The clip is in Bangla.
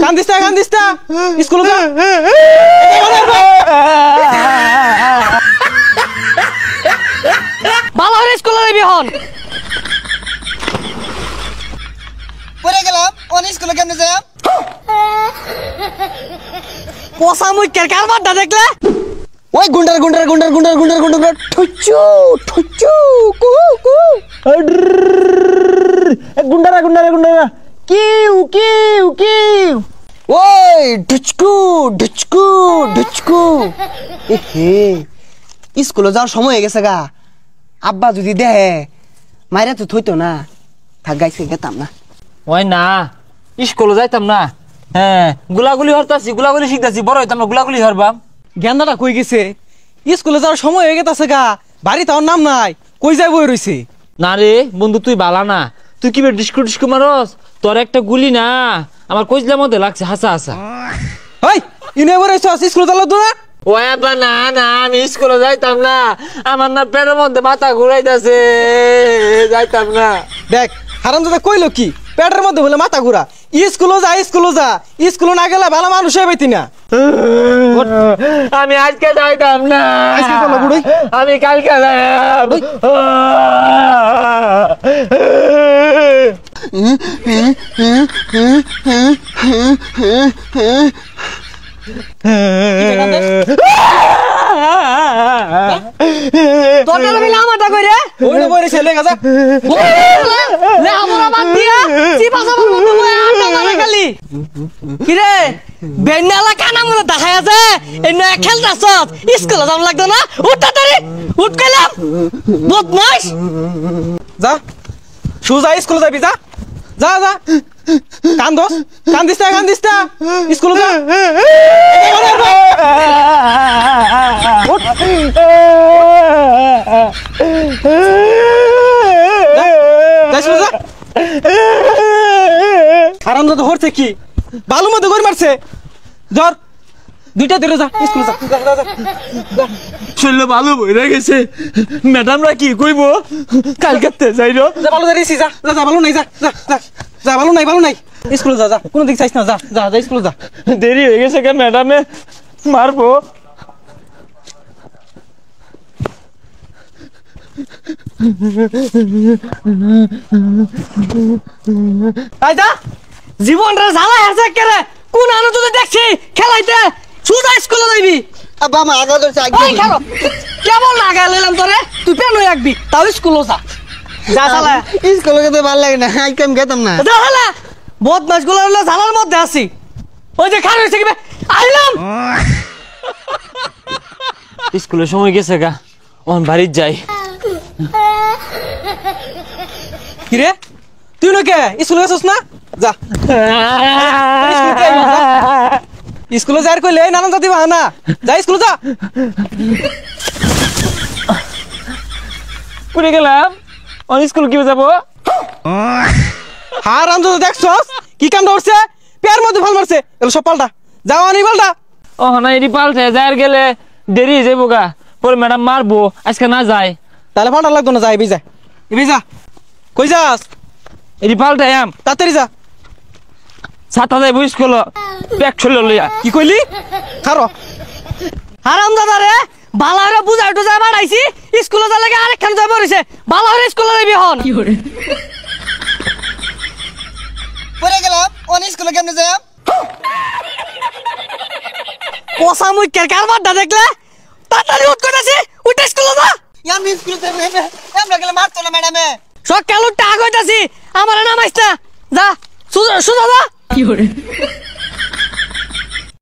কান দিস না স্কুলে যা ভালো করে স্কুলে যাবি হন পড়ে গেলাম কোন স্কুলে কেমনে যাই পোষা মুখের কারবারটা দেখলে ওই গুন্ডার ঠুচু কু কু গুন্ডারা কিউ ওই ঢুচকু এহে স্কুলে যাওয়ার সময় হয়ে গেছে গা আব্বা যদি দেহে মাইরা তো থইতো না থাক গাইছে গেতাম না ওই না স্কুলে যাইতাম না হ্যাঁ গুলাগুলি হরতাছি গুলাগুলি শিখতাছি বড় হইতাম না গুলাগুলি হরবাম গেন্দাটা কই গেছে স্কুলে যাওয়ার সময় হয়ে গেছে গা বাড়ি তার নাম নাই কই যাই বই রইছে না রে বন্ধু তুই বালা না তুই কি ডিস্কু মারস তোর একটা গুলি না আমার কইজলার মধ্যে লাগছে হাসা ওই ইনে বই রইছ স্কুলে যালো তো না ওই আব্বা না আমি স্কুলে যাইতাম না আমার না পেটের মধ্যে মাথা ঘুরাইতাছে যাইতাম না দেখ হারামজাদা কইলো কি পেটের মধ্যে বলে মাথা ঘুরা স্কুলে যা স্কুলে না গেলে ভালো মানুষ হইবি না আমি আজকে যাইতাম না আজকে চলো বুড়ি আমি কালকে যাইব তোর মিলে আমারটা কইরে ওইটা বই রইছে লেখা যা লে আমরা বাদ দিয়া চিপাসা বলবো তুই আটা মারা খালি কি রে বেন্নালা কানা মনে দেখায় আছে এই নয়া খেলতাছ স্কুলে যাম লাগতো না উঠ তাড়াতাড়ি উঠ কইলাম বদমাশ যা সুজা স্কুলে যাবি যা কান দিস না স্কুলে যা আরামদাদ হরছে কি বালু মধ্যে গড়ি মারছে জ্বর দুইটা ধরে যা স্কুলে যা শরীরে ভালো বইরা গেছে ম্যাডামরা কি কইব কালকে যাইরো যা ভালো দাঁড়িয়েছি যা ভালো নাই যা ভালো নাই স্কুলে যা কোনো দিক চাইছ না যা স্কুলে যা দেরি হয়ে গেছে কেন ম্যাডামে মারবো আই যা জীবন রে জ্বালা হেরছে কেরে কোন আনো তুই দেখছি খেলাইতে সুদা স্কুলে যাইবি আব্বা আমার আগা ধরছে ওই খেলো কেমন লাগা লইলাম তোরে তুই পেন হই রাখবি তাও স্কুলে যা শালা স্কুলে যেতে ভালো লাগে না আজকে আমি গেতাম না যা শালা বদমাশ গুলো হলো জ্বালার মধ্যে আছি ওই যে খান হইছে কি আইলাম স্কুলের সময় গেছে গা ওন বাড়ি যাই কি রে তুই নকে স্কুলে গেছস না যা স্কুলে যাই কইলে নানান জাতি বাহানা যা স্কুলে যা পুরে গেলাম অন স্কুল কি যাবো হারাম যদি দেখছস কি কাম করছে পেয়ার মধ্যে ভাল মারছে এগুলো সব পাল্টা যাও আনি পাল্টা ও না এটি পাল্টে যার গেলে দেরি হয়ে যাবো গা পরে ম্যাডাম মারবো আজকে না যায় তাহলে পাল্টা লাগতো না যা এবি যা কই যাস এটি পাল্টে আম তাড়াতাড়ি যা ছাতা যাইবো স্কুল ব্যাগ ছুলে লইয়া কি কইলি খারো হারাম দাদা রে বালা রে বুঝাই টুজাই বাড়াইছি স্কুলে যা লাগে আরেকখান যাই পড়িছে বালা রে স্কুলে যাবি হন পড়ে গেলাম কোন স্কুলে কেমনে যাই পোষা মুখের কারবারটা দেখলে তাড়াতাড়ি উঠ কইতাছি উঠ স্কুলে যা আমি স্কুলে যাই আমরা গেলে মারতো না ম্যাডামে সকাল উঠতে আগ হইতাছি আমার নামাইছ না যা সুজা যা